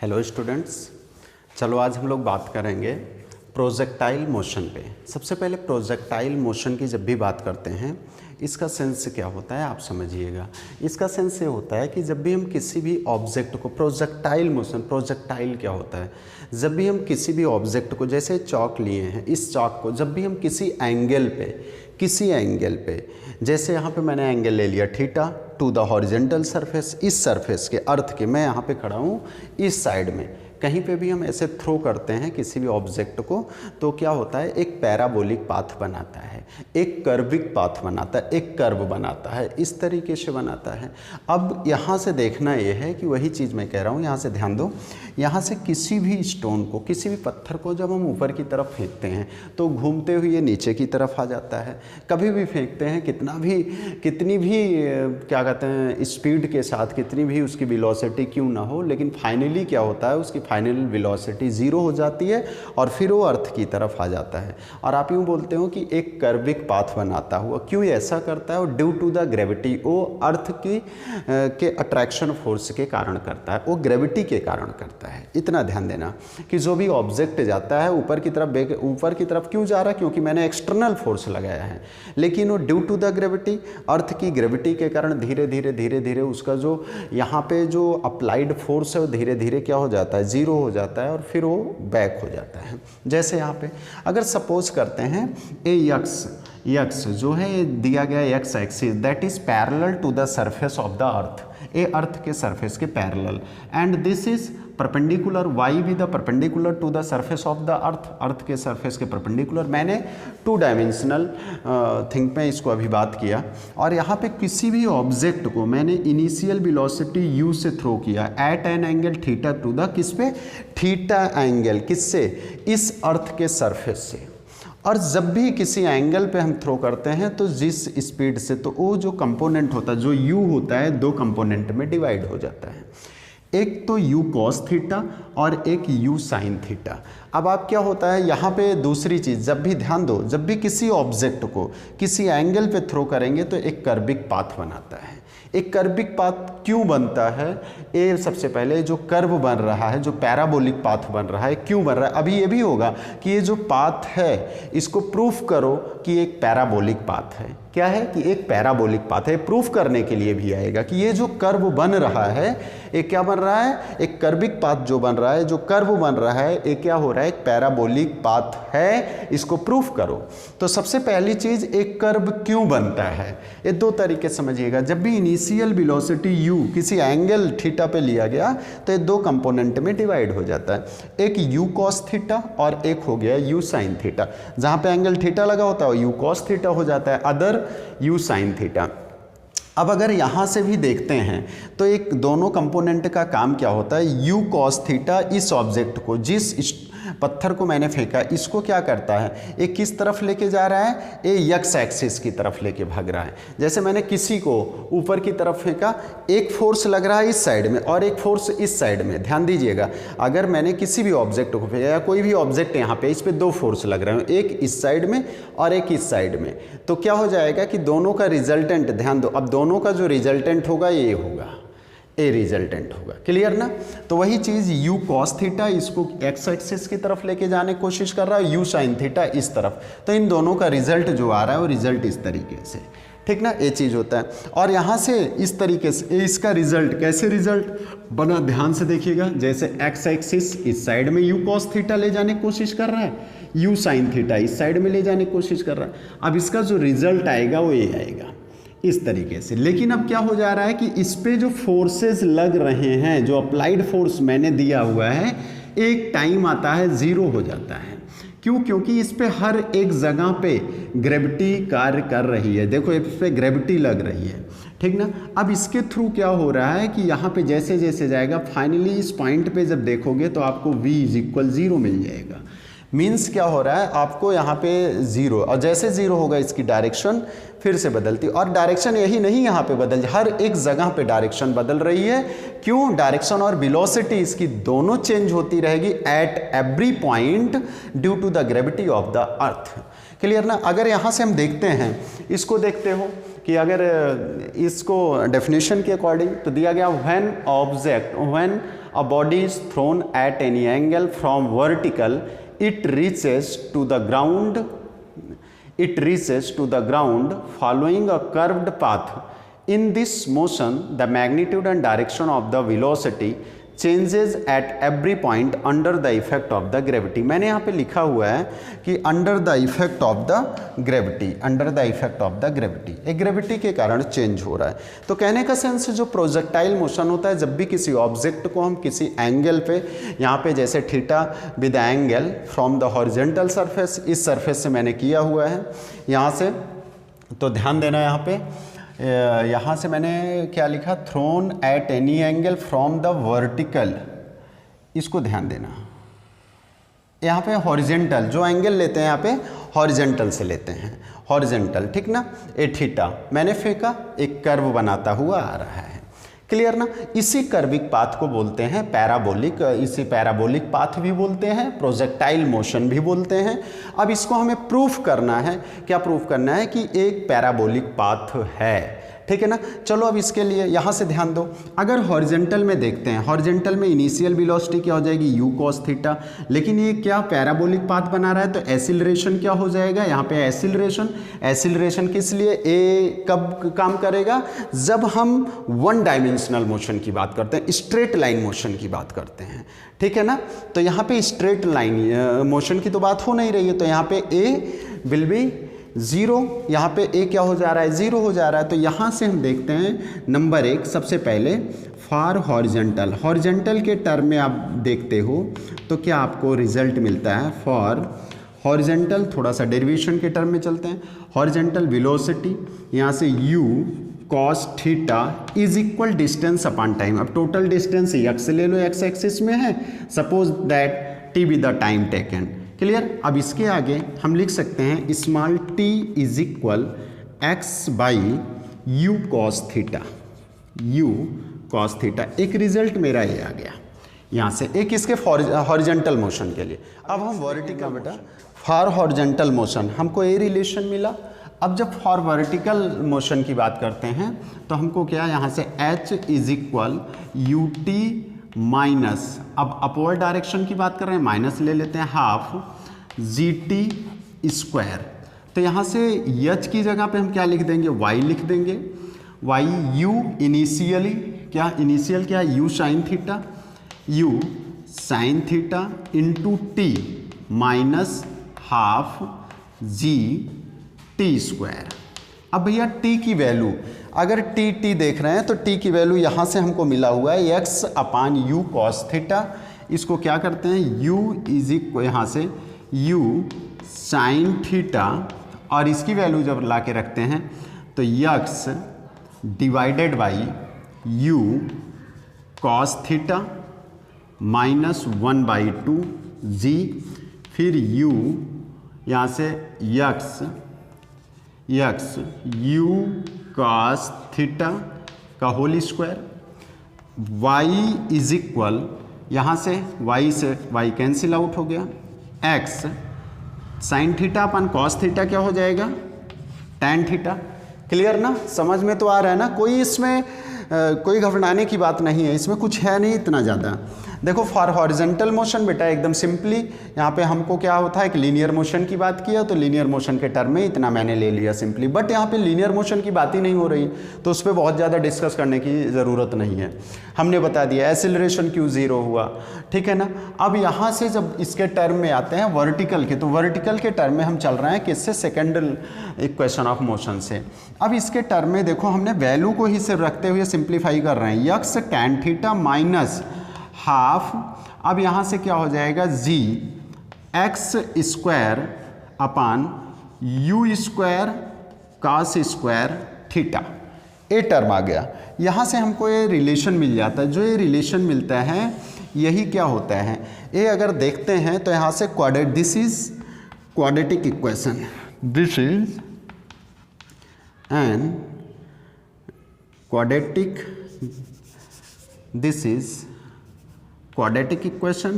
Hello students, चलो आज हम लोग बात करेंगे प्रोजेक्टाइल मोशन पे। सबसे पहले प्रोजेक्टाइल मोशन की जब भी बात करते हैं इसका सेंस क्या होता है आप समझिएगा। इसका सेंस ये होता है कि जब भी हम किसी भी ऑब्जेक्ट को प्रोजेक्टाइल मोशन, प्रोजेक्टाइल क्या होता है, जब भी हम किसी भी ऑब्जेक्ट को, जैसे चौक लिए हैं, इस चौक को जब भी हम किसी एंगल पे जैसे यहाँ पे मैंने एंगल ले लिया theta to the horizontal surface, इस सरफेस के अर्थ के, मैं यहाँ पे खड़ा हूँ इस साइड में, कहीं पे भी हम ऐसे थ्रो करते हैं किसी भी ऑब्जेक्ट को तो क्या होता है, एक पैराबोलिक पाथ बनाता है, एक कर्विक पाथ बनाता है, एक कर्व बनाता है, इस तरीके से बनाता है। अब यहाँ से देखना ये है कि वही चीज़ मैं कह रहा हूँ, यहाँ से ध्यान दो, यहाँ से किसी भी स्टोन को, किसी भी पत्थर को जब हम ऊपर की तरफ फेंकते हैं तो घूमते हुए नीचे की तरफ आ जाता है। कभी भी फेंकते हैं कितनी भी क्या कहते हैं स्पीड के साथ, कितनी भी उसकी वेलोसिटी क्यों ना हो, लेकिन फाइनली क्या होता है, उसकी फाइनल वेलोसिटी ज़ीरो हो जाती है और फिर वो अर्थ की तरफ आ जाता है। और आप यूँ बोलते हो कि एक कर्विक पाथ बनाता हुआ, क्यों ऐसा करता है, वो ड्यू टू द ग्रेविटी, वो अर्थ की के अट्रैक्शन फोर्स के कारण करता है, वो ग्रेविटी के कारण करता है। इतना ध्यान देना कि जो भी ऑब्जेक्ट जाता है ऊपर की तरफ क्यों जा रहा है, क्योंकि मैंने एक्सटर्नल फोर्स लगाया है, लेकिन वो ड्यू टू द ग्रेविटी, अर्थ की ग्रेविटी के कारण धीरे धीरे उसका जो यहाँ पे जो अप्लाइड फोर्स है वो धीरे धीरे क्या हो जाता है, ज़ीरो हो जाता है और फिर वो बैक हो जाता है। जैसे यहाँ पे अगर सपोज करते हैं यक्स जो है दिया गया X axis that is parallel to the surface of the earth, ए अर्थ के सरफेस के parallel, and this is perpendicular, Y भी the perpendicular to the surface of the earth, earth के सरफेस के परपेंडिकुलर। मैंने टू डायमेंशनल थिंग पे इसको अभी बात किया और यहाँ पे किसी भी ऑब्जेक्ट को मैंने इनिशियल वेलोसिटी u से थ्रो किया at an angle theta to the, किस पे, थीटा एंगल, किससे, इस अर्थ के सरफेस से। और जब भी किसी एंगल पे हम थ्रो करते हैं तो जिस स्पीड से, तो वो जो कंपोनेंट होता है, जो u होता है, दो कंपोनेंट में डिवाइड हो जाता है, एक तो u cos थीटा और एक u sin थीटा। अब आप क्या होता है यहाँ पे दूसरी चीज़, जब भी ध्यान दो, जब भी किसी ऑब्जेक्ट को किसी एंगल पे थ्रो करेंगे तो एक कर्विक पाथ बनाता है। एक कर्विक पाथ क्यों बनता है, ये सबसे पहले जो कर्व बन रहा है, जो पैराबोलिक पाथ बन रहा है, क्यों बन रहा है, अभी ये भी होगा कि ये जो पाथ है इसको प्रूफ करो कि एक पैराबोलिक पाथ है। क्या है कि एक पैराबोलिक पाथ है, प्रूफ करने के लिए भी आएगा कि ये जो कर्व बन रहा है, ये क्या बन रहा है, एक कर्विक पाथ जो बन रहा है, जो कर्व बन रहा है, ये क्या हो रहा है, एक पैराबोलिक पाथ है, इसको प्रूफ करो। तो सबसे पहली चीज, एक कर्व क्यों बनता है, ये दो तरीके समझिएगा। जब भी इनिशियल वेलोसिटी u किसी एंगल थीटा पे लिया गया तो ये दो कंपोनेंट में डिवाइड हो जाता है, एक u cos थीटा और एक हो गया u sin थीटा। जहाँ पे एंगल थीटा लगा होता है u cos थीटा हो जाता है, अदर u sin थीटा। अब अगर यहाँ से भी देखते हैं तो एक दोनों कंपोनेंट का काम क्या होता है, u cos थीटा इस ऑब्जेक्ट को, जिस पत्थर को मैंने फेंका, इसको क्या करता है, ये किस तरफ लेके जा रहा है, ये एक्स एक्सिस की तरफ लेके भाग रहा है। जैसे मैंने किसी को ऊपर की तरफ फेंका, एक फोर्स लग रहा है इस साइड में और एक फोर्स इस साइड में। ध्यान दीजिएगा, अगर मैंने किसी भी ऑब्जेक्ट को फेंका या कोई भी ऑब्जेक्ट यहाँ पे, इस पे दो फोर्स लग रहे हैं, एक इस साइड में और एक इस साइड में, तो क्या हो जाएगा कि दोनों का रिजल्टेंट, ध्यान दो, अब दोनों का जो रिजल्टेंट होगा ये होगा, ए रिजल्टेंट होगा। क्लियर ना। तो वही चीज़ u cos थीटा इसको x एक्सिस की तरफ लेके जाने की कोशिश कर रहा है, u sin थीटा इस तरफ, तो इन दोनों का रिजल्ट जो आ रहा है वो रिजल्ट इस तरीके से, ठीक ना, ये चीज़ होता है। और यहाँ से इस तरीके से इसका रिजल्ट कैसे रिजल्ट बना, ध्यान से देखिएगा। जैसे x एक्सिस इस साइड में u cos थीटा ले जाने की कोशिश कर रहा है, u sin थीटा इस साइड में ले जाने की कोशिश कर रहा है। अब इसका जो रिजल्ट आएगा वो ये आएगा इस तरीके से। लेकिन अब क्या हो जा रहा है कि इस पे जो फोर्सेस लग रहे हैं, जो अप्लाइड फोर्स मैंने दिया हुआ है, एक टाइम आता है ज़ीरो हो जाता है। क्यों, क्योंकि इस पे हर एक जगह पे ग्रेविटी कार्य कर रही है। देखो इस पे ग्रेविटी लग रही है, ठीक ना। अब इसके थ्रू क्या हो रहा है कि यहाँ पे जैसे जैसे जाएगा, फाइनली इस पॉइंट पे जब देखोगे तो आपको v = 0 मिल जाएगा। मीन्स क्या हो रहा है, आपको यहाँ पे ज़ीरो, और जैसे ज़ीरो होगा इसकी डायरेक्शन फिर से बदलती, और डायरेक्शन यही नहीं यहाँ पे बदल, हर एक जगह पे डायरेक्शन बदल रही है। क्यों, डायरेक्शन और वेलोसिटी इसकी दोनों चेंज होती रहेगी at every point due to the gravity of the earth. Clear ना। अगर यहाँ से हम देखते हैं, इसको देखते हो कि अगर इसको डेफिनेशन के अकॉर्डिंग तो दिया गया when a body is thrown at any angle from vertical, it reaches to the ground following a curved path. In this motion, the magnitude and direction of the velocity changes at every point under the effect of the gravity. मैंने यहाँ पे लिखा हुआ है कि under the effect of the gravity, under the effect of the gravity, एक gravity के कारण चेंज हो रहा है। तो कहने का सेंस जो प्रोजेक्टाइल मोशन होता है, जब भी किसी ऑब्जेक्ट को हम किसी एंगल पे, यहाँ पे जैसे theta with angle from the horizontal surface, इस सरफेस से मैंने किया हुआ है यहाँ से, तो ध्यान देना यहाँ पे, यहाँ से मैंने क्या लिखा, thrown at any angle from the vertical, इसको ध्यान देना। यहाँ पे हॉरिजेंटल जो एंगल लेते हैं, यहाँ पे हॉरिजेंटल से लेते हैं, हॉरिजेंटल, ठीक ना। ए थीटा मैंने फेंका, एक कर्व बनाता हुआ आ रहा है, क्लियर ना। इसी कर्विक पाथ को बोलते हैं पैराबोलिक, इसी पैराबोलिक पाथ भी बोलते हैं, प्रोजेक्टाइल मोशन भी बोलते हैं। अब इसको हमें प्रूफ करना है, क्या प्रूफ करना है कि एक पैराबोलिक पाथ है, ठीक है ना। चलो अब इसके लिए यहाँ से ध्यान दो, अगर हॉरिजेंटल में देखते हैं, हॉरिजेंटल में इनिशियल वेलोसिटी क्या हो जाएगी, u cos थीटा, लेकिन ये क्या पैराबोलिक पाथ बना रहा है, तो एसिलरेशन क्या हो जाएगा, यहाँ पे एसिलरेशन, एसिलरेशन किस लिए, ए कब काम करेगा, जब हम वन डायमेंशनल मोशन की बात करते हैं, स्ट्रेट लाइन मोशन की बात करते हैं, ठीक है ना। तो यहाँ पे स्ट्रेट लाइन मोशन की तो बात हो नहीं रही है, तो यहाँ पे ए विल बी ज़ीरो, यहाँ पे ए क्या हो जा रहा है, ज़ीरो हो जा रहा है। तो यहाँ से हम देखते हैं नंबर एक, सबसे पहले फॉर हॉरिजेंटल, हॉरिजेंटल के टर्म में आप देखते हो तो क्या आपको रिजल्ट मिलता है, फॉर हॉरिजेंटल, थोड़ा सा डेरिवेशन के टर्म में चलते हैं, हॉरिजेंटल वेलोसिटी, यहाँ से u cos theta is equal distance upon time. अब टोटल डिस्टेंस x ले लो, x एक्सिस में है, suppose that t be the time taken, clear. अब इसके आगे हम लिख सकते हैं small t is equal x by you cos theta, you cos theta, एक रिजल्ट मेरा ये आ गया यहाँ से, एक इसके हॉरिजेंटल मोशन के लिए। अब हम वर्टिकल, बेटा फॉर हॉरिजेंटल मोशन हमको ये रिलेशन मिला। अब जब फॉर वर्टिकल मोशन की बात करते हैं तो हमको क्या, यहाँ से h is equal U T minus, अब अपवर्ड डायरेक्शन की बात कर रहे हैं, माइनस ले लेते हैं, हाफ जी टी स्क्वायर। तो यहाँ से h की जगह पे हम क्या लिख देंगे, y लिख देंगे, y u इनिशियली क्या, इनिशियल क्या, u sine theta, u sign theta into T minus half G T square. अब भैया t की वैल्यू, अगर t देख रहे हैं तो t की वैल्यू यहाँ से हमको मिला हुआ है x upon you cos theta, इसको क्या करते हैं u इज इक्वल, यहाँ से u साइन थीटा, और इसकी वैल्यू जब ला के रखते हैं तो x divided by u cos theta minus 1/2 g, फिर u यहाँ से x u cos थीटा का whole square, y is equal, यहाँ से y कैंसिल आउट हो गया, x sine theta upon cos theta क्या हो जाएगा, tan थीटा, क्लियर ना, समझ में तो आ रहा है ना, कोई इसमें कोई घबराने की बात नहीं है, इसमें कुछ है नहीं इतना ज़्यादा। देखो फॉर हॉरिजेंटल मोशन बेटा एकदम सिंपली यहाँ पे हमको क्या होता है कि लीनियर मोशन की बात किया, तो लीनियर मोशन के टर्म में इतना मैंने ले लिया सिंपली, बट यहाँ पे लीनियर मोशन की बात ही नहीं हो रही, तो उस पर बहुत ज़्यादा डिस्कस करने की ज़रूरत नहीं है, हमने बता दिया एसिलरेशन क्यों ज़ीरो हुआ, ठीक है ना। अब यहाँ से जब इसके टर्म में आते हैं वर्टिकल के, तो वर्टिकल के टर्म में हम चल रहे हैं किससे, सेकेंड इक्वेशन ऑफ मोशन से। अब इसके टर्म में देखो हमने वैल्यू को ही सिर्फ रखते हुए सिंप्लीफाई कर रहे हैं, y x tan theta minus half, अब यहाँ से क्या हो जाएगा g x square upon u square cos square theta, a term आ गया। यहाँ से हमको ये रिलेशन मिल जाता है, जो ये रिलेशन मिलता है यही क्या होता है, ये अगर देखते हैं तो यहाँ से this is quadratic equation, this is an quadratic, this is quadratic equation,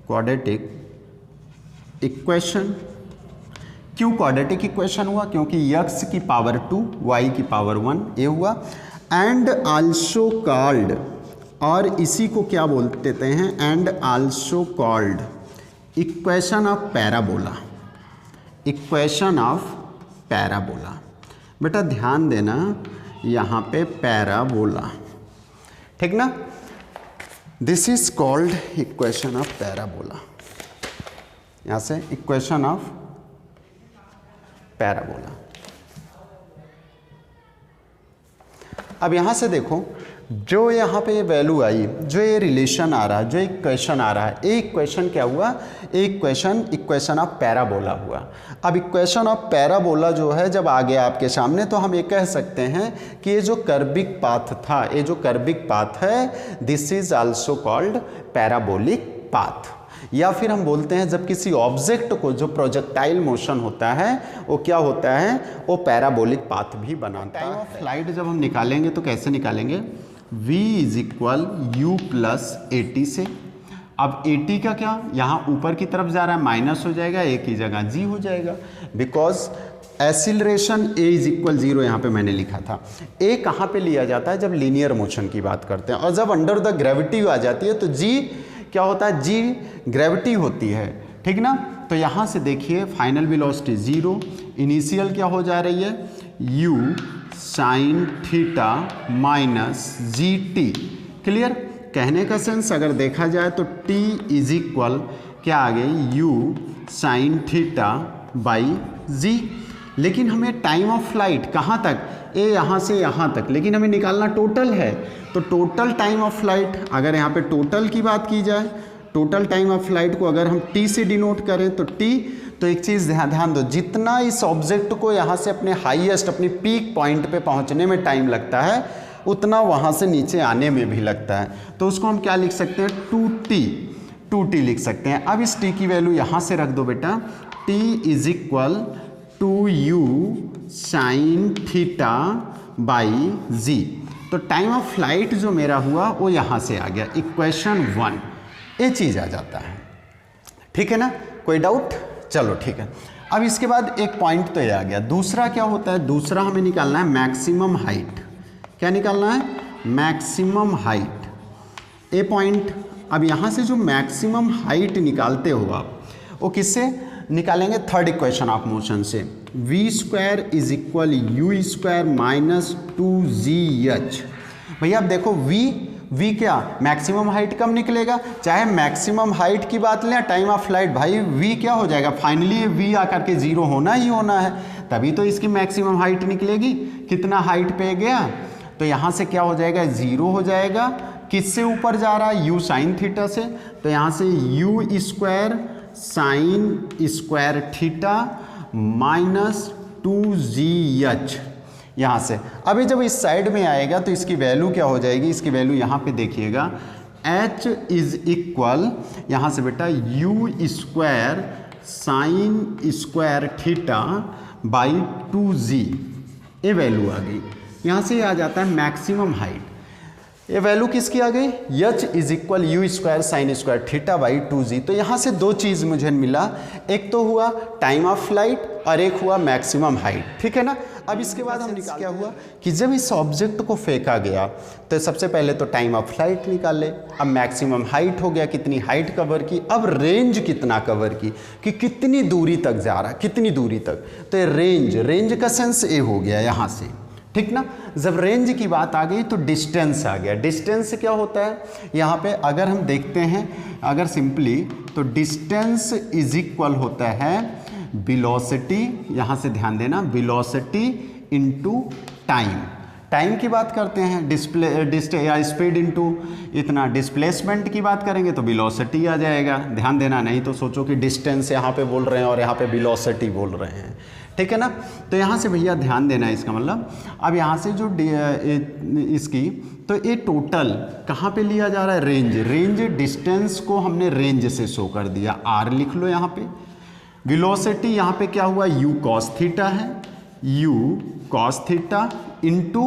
quadratic equation. क्यों क्वाड्रेटिक इक्वेशन हुआ, क्योंकि x की पावर 2 y की पावर 1 ये हुआ। एंड आल्सो कॉल्ड, और इसी को क्या बोल देते हैं, and also called equation of parabola, equation of parabola. बेटा ध्यान देना यहाँ पे पैराबोला, ठीक ना, this is called equation of parabola, यहाँ से इक्वेशन ऑफ पैराबोला। अब यहाँ से देखो, जो यहाँ पे ये वैल्यू आई, जो ये रिलेशन आ रहा है, जो इक्वेशन आ रहा है, एक इक्वेशन क्या हुआ, एक इक्वेशन ऑफ पैराबोला हुआ। अब इक्वेशन ऑफ पैराबोला जो है जब आ गया आपके सामने, तो हम ये कह सकते हैं कि ये जो कर्बिक पाथ था, ये जो कर्बिक पाथ है, this is also called parabolic path. या फिर हम बोलते हैं जब किसी ऑब्जेक्ट को, जो प्रोजेक्टाइल मोशन होता है, वो क्या होता है, वो पैराबोलिक पाथ भी बनाता है। टाइम ऑफ फ्लाइट जब हम निकालेंगे तो कैसे निकालेंगे, v is equal you plus A T से। अब ए टी का क्या, यहाँ ऊपर की तरफ जा रहा है, माइनस हो जाएगा, ए की जगह जी हो जाएगा, because acceleration A is equal 0 यहाँ पे मैंने लिखा था। ए कहाँ पे लिया जाता है, जब लीनियर मोशन की बात करते हैं, और जब अंडर द ग्रेविटी आ जाती है तो जी क्या होता है, जी ग्रेविटी होती है, ठीक ना। तो यहाँ से देखिए फाइनल वेलोसिटी 0, इनिशियल क्या हो जा रही है, u sine theta minus G T. Clear, कहने का सेंस अगर देखा जाए तो t इज इक्वल क्या आ गई, u साइन थीटा बाई जी। लेकिन हमें टाइम ऑफ फ्लाइट कहाँ तक, ए यहाँ से यहाँ तक, लेकिन हमें निकालना टोटल है, तो टोटल टाइम ऑफ फ्लाइट, अगर यहाँ पे टोटल की बात की जाए, टोटल टाइम ऑफ फ्लाइट को अगर हम टी से डिनोट करें तो टी, तो एक चीज़ ध्यान दो, जितना इस ऑब्जेक्ट को यहाँ से अपने हाईएस्ट, अपनी पीक पॉइंट पे पहुँचने में टाइम लगता है, उतना वहाँ से नीचे आने में भी लगता है। तो उसको हम क्या लिख सकते हैं, 2t लिख सकते हैं। अब इस t की वैल्यू यहाँ से रख दो बेटा, t is equal 2u sine theta by g. तो टाइम ऑफ फ्लाइट जो मेरा हुआ वो यहाँ से आ गया, इक्वेशन 1, ये चीज़ आ जाता है, ठीक है ना, कोई डाउट, चलो ठीक है। अब इसके बाद एक पॉइंट तो ये आ गया, दूसरा क्या होता है, दूसरा हमें निकालना है मैक्सिमम हाइट। क्या निकालना है, मैक्सिमम हाइट, ए पॉइंट। अब यहाँ से जो मैक्सिमम हाइट निकालते हो आप, वो किससे निकालेंगे, थर्ड इक्वेशन ऑफ मोशन से, v square is equal u square minus 2gh। भैया अब देखो v क्या, मैक्सिमम हाइट कब निकलेगा, चाहे मैक्सिमम हाइट की बात लें, टाइम ऑफ फ्लाइट, भाई v क्या हो जाएगा, फाइनली v आकर के 0 होना ही होना है, तभी तो इसकी मैक्सिमम हाइट निकलेगी। कितना हाइट पे गया, तो यहाँ से क्या हो जाएगा, 0 हो जाएगा, किससे ऊपर जा रहा है, u साइन थीटा से, तो यहाँ से u square sine square theta minus 2gh यहाँ से। अभी जब इस साइड में आएगा तो इसकी वैल्यू क्या हो जाएगी, इसकी वैल्यू यहाँ पे देखिएगा, h इज इक्वल यहाँ से बेटा u square sine square theta by 2g, ये वैल्यू आ गई। यहाँ से आ जाता है मैक्सिमम हाइट, ये वैल्यू किसकी आ गई, h is equal u square sine square theta by 2g। तो यहाँ से दो चीज़ मुझे मिला, एक तो हुआ टाइम ऑफ फ्लाइट और एक हुआ मैक्सिमम हाइट, ठीक है ना। अब इसके बाद हम क्या हुआ कि जब इस ऑब्जेक्ट को फेंका गया तो सबसे पहले तो टाइम ऑफ फ्लाइट निकाले, अब मैक्सिमम हाइट हो गया, कितनी हाइट कवर की, अब रेंज कितना कवर की, कि कितनी दूरी तक जा रहा, कितनी दूरी तक, तो ये रेंज का सेंस ए हो गया यहाँ से, ठीक ना। जब रेंज की बात आ गई तो डिस्टेंस आ गया। डिस्टेंस क्या होता है, यहाँ पे अगर हम देखते हैं, अगर सिंपली, तो डिस्टेंस इज इक्वल होता है वेलोसिटी, यहाँ से ध्यान देना, वेलोसिटी इनटू टाइम। टाइम की बात करते हैं या स्पीड इनटू इतना, डिस्प्लेसमेंट की बात करेंगे तो वेलोसिटी आ जाएगा। ध्यान देना, नहीं तो सोचो कि डिस्टेंस यहाँ पे बोल रहे हैं और यहाँ पे वेलोसिटी बोल रहे हैं, ठीक है ना। तो यहाँ से भैया ध्यान देना है, इसका मतलब अब यहाँ से जो इसकी, तो ये टोटल कहाँ पे लिया जा रहा है, रेंज डिस्टेंस को हमने रेंज से शो कर दिया, r लिख लो यहाँ पे। वेलोसिटी यहाँ पे क्या हुआ, u cos थीटा है, u cos theta into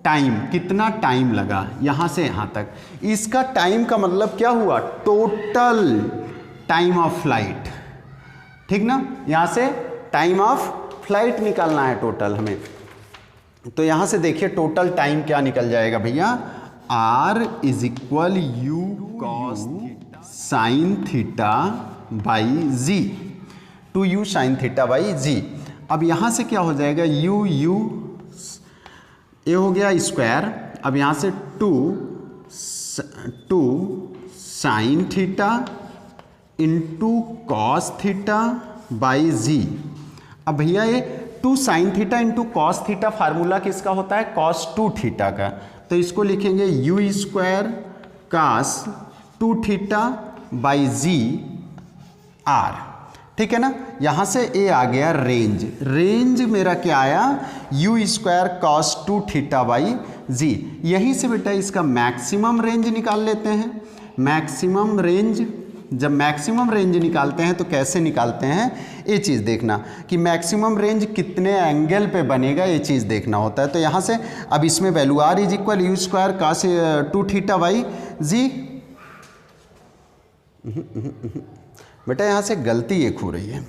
time, कितना टाइम लगा यहाँ से यहाँ तक, इसका टाइम का मतलब क्या हुआ, टोटल टाइम ऑफ फ्लाइट, ठीक ना। यहाँ से टाइम ऑफ फ्लाइट निकालना है टोटल हमें, तो यहाँ से देखिए टोटल टाइम क्या निकल जाएगा भैया, R is equal u cos sine theta by g, 2u sine theta by g. अब यहाँ से क्या हो जाएगा, u ये हो गया स्क्वायर, अब यहाँ से 2 sine theta into cos theta by g. अब भैया ये 2 sine theta into cos theta formula किसका होता है, कॉस 2 थीटा का, तो इसको लिखेंगे u square cos 2 theta by g r, ठीक है ना। यहाँ से ए आ गया रेंज मेरा क्या आया, u square cos 2 theta by g. यहीं से बेटा इसका मैक्सिमम रेंज निकाल लेते हैं। मैक्सिमम रेंज, जब मैक्सिमम रेंज निकालते हैं तो कैसे निकालते हैं, ये चीज़ देखना कि मैक्सिमम रेंज कितने एंगल पे बनेगा, ये चीज़ देखना होता है। तो यहाँ से अब इसमें value R is equal u square cos 2 theta by g. बेटा यहाँ से गलती एक हो रही है,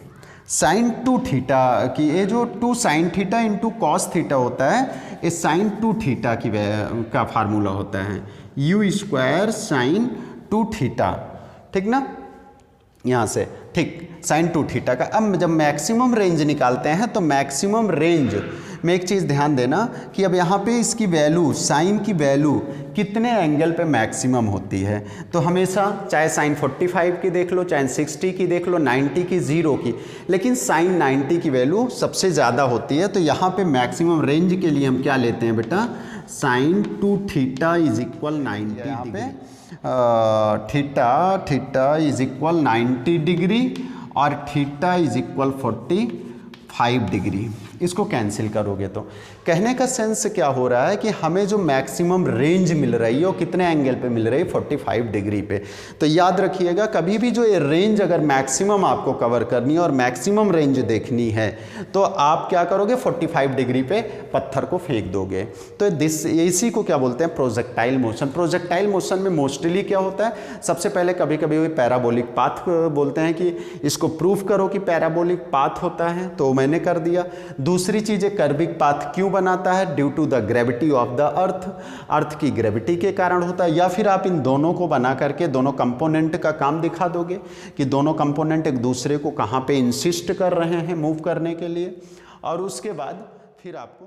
साइन 2 थीटा की, ये जो 2 sine theta into cos theta होता है, ये साइन 2 थीटा का फार्मूला होता है, यू स्क्वायर साइन 2 थीटा, ठीक ना, यहाँ से ठीक साइन 2 थीटा का। अब जब मैक्सिमम रेंज निकालते हैं तो मैक्सिमम रेंज में एक चीज़ ध्यान देना कि अब यहाँ पे इसकी वैल्यू, साइन की वैल्यू कितने एंगल पे मैक्सिमम होती है। तो हमेशा चाहे साइन 45 की देख लो, चाहे 60 की देख लो, 90 की, 0 की, लेकिन साइन 90 की वैल्यू सबसे ज़्यादा होती है। तो यहाँ पे मैक्सिमम रेंज के लिए हम क्या लेते हैं बेटा, साइन 2 थीटा इज इक्वल 90, यहाँ पे थीटा इज इक्वल 90 डिग्री और थीटा इज इक्वल 45 डिग्री। इसको कैंसिल करोगे तो कहने का सेंस क्या हो रहा है कि हमें जो मैक्सिमम रेंज मिल रही है वो कितने एंगल पे मिल रही है, 45 डिग्री पे। तो याद रखिएगा कभी भी जो ये रेंज अगर मैक्सिमम आपको कवर करनी है और मैक्सिमम रेंज देखनी है तो आप क्या करोगे, 45 डिग्री पे पत्थर को फेंक दोगे। तो इसी को क्या बोलते हैं, प्रोजेक्टाइल मोशन। प्रोजेक्टाइल मोशन में मोस्टली क्या होता है, सबसे पहले कभी कभी वो पैराबोलिक पाथ बोलते हैं कि इसको प्रूफ करो कि पैराबोलिक पाथ होता है, तो मैंने कर दिया। दूसरी चीज़ है कर्विक पाथ क्यों बनाता है, due to the gravity of the earth की ग्रेविटी के कारण होता है। या फिर आप इन दोनों को बना करके दोनों कंपोनेंट का काम दिखा दोगे कि दोनों कंपोनेंट एक दूसरे को कहाँ पे इंसिस्ट कर रहे हैं मूव करने के लिए, और उसके बाद फिर आपको